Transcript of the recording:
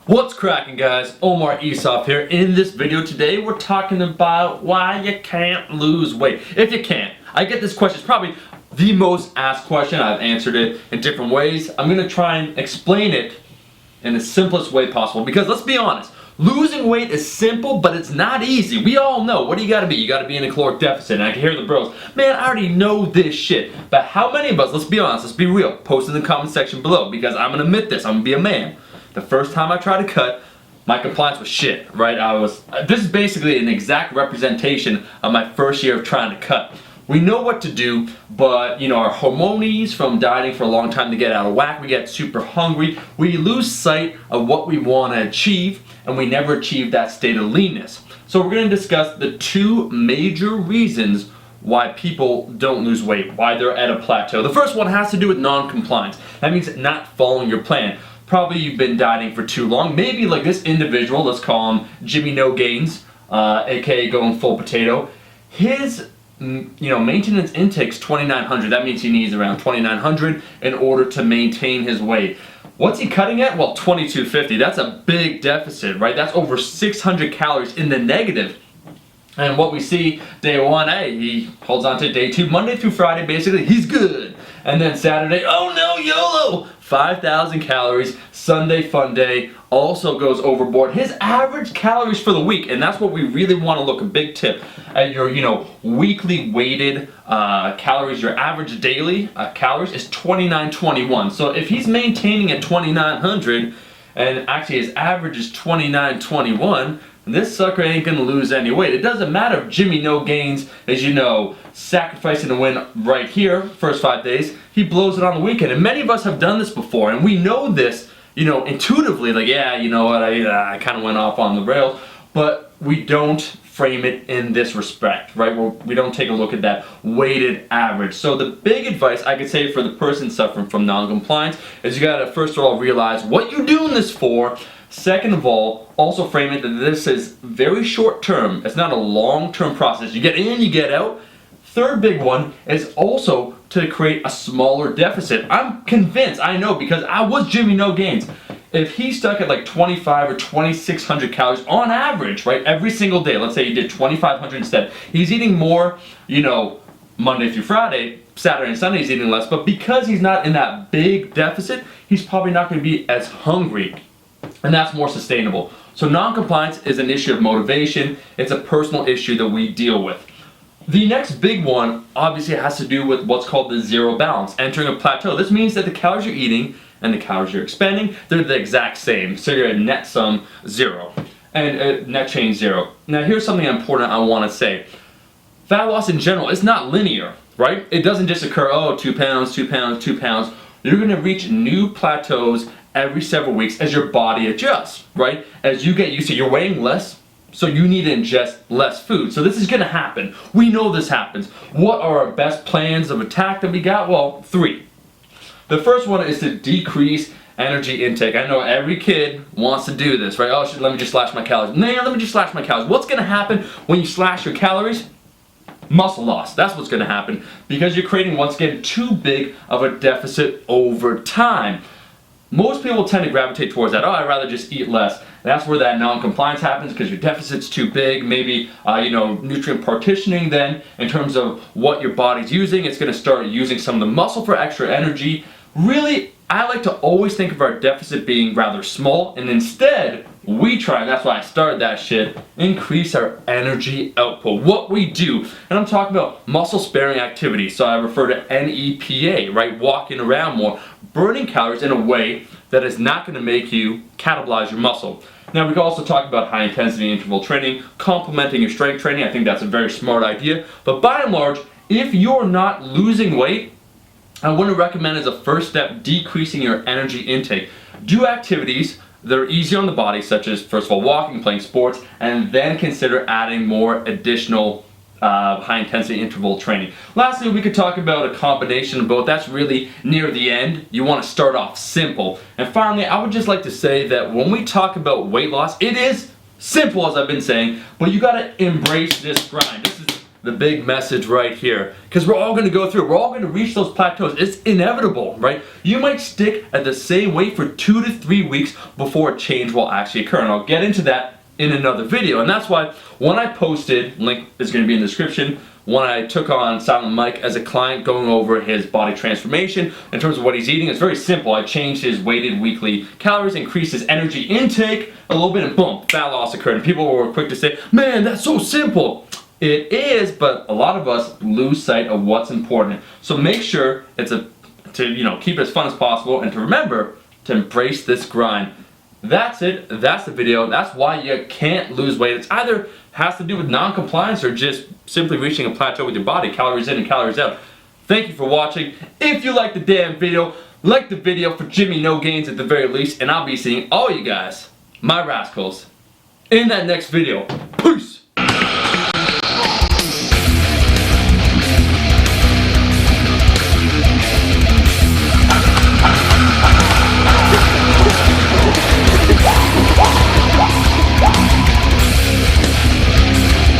What's cracking, guys? Omar Esop here. In this video today we're talking about why you can't lose weight. If you can't. I get this question. It's probably the most asked question. I've answered it in different ways. I'm going to try and explain it in the simplest way possible because let's be honest, losing weight is simple but it's not easy. We all know. What do you got to be? You got to be in a caloric deficit. And I can hear the bros, man, I already know this shit. But how many of us, let's be honest, let's be real, post in the comment section below because I'm going to admit this. I'm going to be a man. The first time I tried to cut, my compliance was shit, right? This is basically an exact representation of my first year of trying to cut. We know what to do, but our hormones from dieting for a long time to get out of whack, we get super hungry, we lose sight of what we want to achieve, and we never achieve that state of leanness. So we're going to discuss the two major reasons why people don't lose weight, why they're at a plateau. The first one has to do with non-compliance. That means not following your plan. Probably you've been dieting for too long. Maybe like this individual, let's call him Jimmy No Gains, aka going full potato. His maintenance intake's 2,900. That means he needs around 2,900 in order to maintain his weight. What's he cutting at? Well, 2,250. That's a big deficit, right? That's over 600 calories in the negative. And what we see day one, hey, he holds on to day two, Monday through Friday, basically, he's good. And then Saturday, oh no, YOLO! 5,000 calories, Sunday fun day, also goes overboard. His average calories for the week, and that's what we really want to look, a big tip, at your, weekly weighted calories, your average daily calories is 2,921. So if he's maintaining at 2,900, and actually his average is 2,921, this sucker ain't gonna lose any weight. It doesn't matter if Jimmy No Gains is, sacrificing to win right here, first 5 days. He blows it on the weekend. And many of us have done this before, and we know this, intuitively, like, yeah, you know what, I kind of went off on the rails, but we don't frame it in this respect, right? We don't take a look at that weighted average. So the big advice I could say for the person suffering from non-compliance is you gotta, first of all, realize what you're doing this for. Second of all, also frame it that this is very short term. It's not a long-term process. You get in, you get out. Third big one is also to create a smaller deficit. I'm convinced, I know, because I was Jimmy No Gains. If he stuck at like 2,500 or 2,600 calories on average, right, every single day, let's say he did 2,500 instead, he's eating more, Monday through Friday. Saturday and Sunday he's eating less, but because he's not in that big deficit, he's probably not going to be as hungry. And that's more sustainable. So non-compliance is an issue of motivation. It's a personal issue that we deal with. The next big one obviously has to do with what's called the zero balance, entering a plateau. This means that the calories you're eating and the calories you're expending, they're the exact same. So you're at net sum zero and net change zero. Now here's something important I want to say. Fat loss in general is not linear, right? It doesn't just occur, 2 pounds, 2 pounds, 2 pounds. You're going to reach new plateaus every several weeks as your body adjusts, right? As you get used to, you're weighing less, so you need to ingest less food. So this is gonna happen. We know this happens. What are our best plans of attack that we got? Well, 3. The first one is to decrease energy intake. I know every kid wants to do this, right? Let me just slash my calories. Let me just slash my calories. What's gonna happen when you slash your calories? Muscle loss. That's what's gonna happen because you're creating, once again, too big of a deficit over time. Most people tend to gravitate towards that. I'd rather just eat less. That's where that non-compliance happens because your deficit's too big. Maybe, nutrient partitioning then in terms of what your body's using. It's going to start using some of the muscle for extra energy. Really, I like to always think of our deficit being rather small, and instead we try, and that's why I started that shit, increase our energy output. What we do, and I'm talking about muscle sparing activities, so I refer to NEPA, right? Walking around more, burning calories in a way that is not going to make you catabolize your muscle. Now we can also talk about high intensity interval training, complementing your strength training. I think that's a very smart idea, but by and large, if you're not losing weight, I wouldn't recommend as a first step decreasing your energy intake. Do activities that are easy on the body, such as, first of all, walking, playing sports, and then consider adding more additional high-intensity interval training. Lastly, we could talk about a combination of both. That's really near the end. You want to start off simple. And finally, I would just like to say that when we talk about weight loss, it is simple, as I've been saying, but you got to embrace this grind. the big message right here, because we're all going to go through it. We're all going to reach those plateaus. It's inevitable, right? You might stick at the same weight for 2 to 3 weeks before a change will actually occur, and I'll get into that in another video. And that's why when I posted, link is going to be in the description, when I took on Silent Mike as a client going over his body transformation in terms of what he's eating, it's very simple. I changed his weighted weekly calories, increased his energy intake a little bit, and boom, fat loss occurred. And people were quick to say, man, that's so simple. It is, but a lot of us lose sight of what's important. So make sure to keep it as fun as possible, and to remember to embrace this grind. That's it. That's the video. That's why you can't lose weight. It's either has to do with non-compliance or just simply reaching a plateau with your body, calories in and calories out. Thank you for watching. If you liked the damn video, like the video for Jimmy No Gains at the very least, and I'll be seeing all you guys, my rascals, in that next video. Peace!